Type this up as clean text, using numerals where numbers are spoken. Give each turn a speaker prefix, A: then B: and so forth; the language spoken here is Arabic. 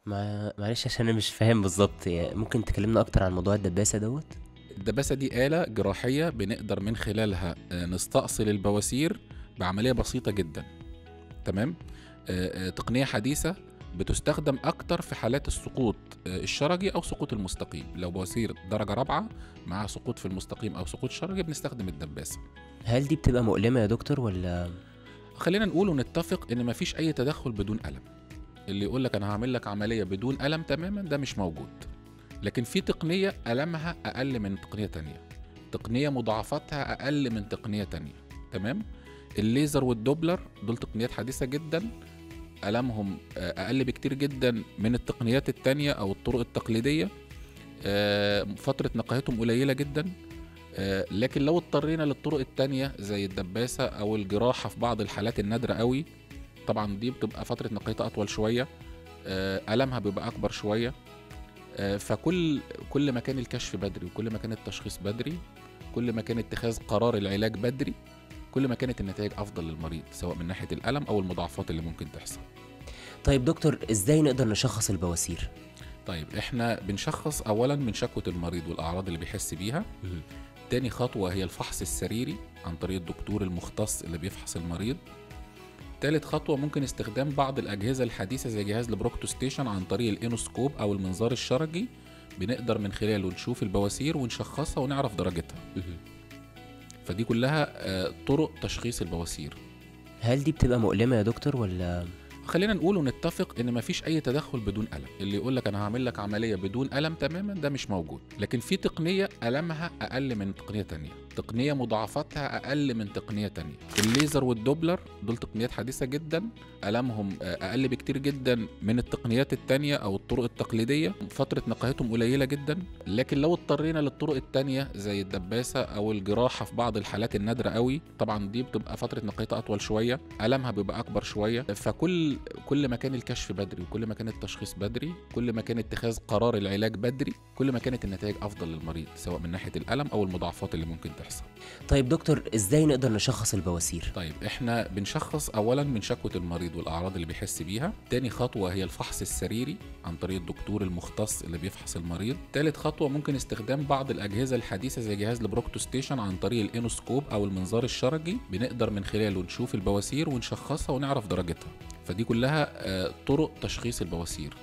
A: معلش عشان انا مش فاهم بالظبط، يعني ممكن تكلمنا اكتر عن موضوع الدباسة دوت؟
B: الدباسة دي آلة جراحية بنقدر من خلالها نستأصل البواسير بعملية بسيطة جدا. تمام. تقنية حديثة بتستخدم أكتر في حالات السقوط الشرجي أو سقوط المستقيم. لو بواسير درجة رابعة مع سقوط في المستقيم أو سقوط شرجي بنستخدم الدباسة.
A: هل دي بتبقى مؤلمة يا دكتور ولا؟
B: خلينا نقول ونتفق إن مفيش أي تدخل بدون ألم. اللي يقول لك أنا هعمل لك عملية بدون ألم تماما ده مش موجود. لكن في تقنية ألمها أقل من تقنية تانية، تقنية مضاعفاتها أقل من تقنية تانية. تمام. الليزر والدوبلر دول تقنيات حديثة جدا، ألمهم أقل بكتير جدا من التقنيات التانية أو الطرق التقليدية. فترة نقاهتهم قليلة جدا. لكن لو اضطرينا للطرق التانية زي الدباسة أو الجراحة في بعض الحالات النادرة قوي، طبعا دي بتبقى فترة نقاهتها أطول شوية، ألمها بيبقى أكبر شوية. فكل ما كان الكشف بدري وكل ما كان التشخيص بدري، كل ما كان اتخاذ قرار العلاج بدري، كل ما كانت النتائج أفضل للمريض سواء من ناحية الألم أو المضاعفات اللي ممكن تحصل.
A: طيب دكتور، ازاي نقدر نشخص البواسير؟
B: طيب احنا بنشخص أولا من شكوى المريض والأعراض اللي بيحس بيها.
A: مهم.
B: تاني خطوة هي الفحص السريري عن طريق الدكتور المختص اللي بيفحص المريض. تالت خطوة ممكن استخدام بعض الأجهزة الحديثة زي جهاز البروكتوستيشن عن طريق الإنوسكوب أو المنظار الشرجي، بنقدر من خلاله نشوف البواسير ونشخصها ونعرف درجتها.
A: مهم.
B: فدي كلها طرق تشخيص البواسير.
A: هل دي بتبقى مؤلمة يا دكتور ولا؟
B: خلينا نقول ونتفق ان مفيش اي تدخل بدون الم. اللي يقول لك انا هعمل لك عمليه بدون الم تماما ده مش موجود. لكن في تقنيه المها اقل من تقنيه تانية، تقنيه مضاعفاتها اقل من تقنيه تانية. الليزر والدوبلر دول تقنيات حديثه جدا، المهم اقل بكتير جدا من التقنيات التانية او الطرق التقليديه، فتره نقاهتهم قليله جدا. لكن لو اضطرينا للطرق التانية زي الدباسه او الجراحه في بعض الحالات النادره قوي، طبعا دي بتبقى فتره نقاهتها اطول شويه، المها بيبقى اكبر شويه. فكل ما كان الكشف بدري وكل ما كان التشخيص بدري، كل ما كان اتخاذ قرار العلاج بدري، كل ما كانت النتائج افضل للمريض سواء من ناحيه الالم او المضاعفات اللي ممكن تحصل.
A: طيب دكتور، ازاي نقدر نشخص البواسير؟
B: طيب احنا بنشخص اولا من شكوى المريض والاعراض اللي بيحس بيها. تاني خطوه هي الفحص السريري عن طريق الدكتور المختص اللي بيفحص المريض. تالت خطوه ممكن استخدام بعض الاجهزه الحديثه زي جهاز البروكتوستيشن عن طريق الانوسكوب او المنظار الشرجي، بنقدر من خلاله نشوف البواسير ونشخصها ونعرف درجتها. فدي كلها طرق تشخيص البواسير.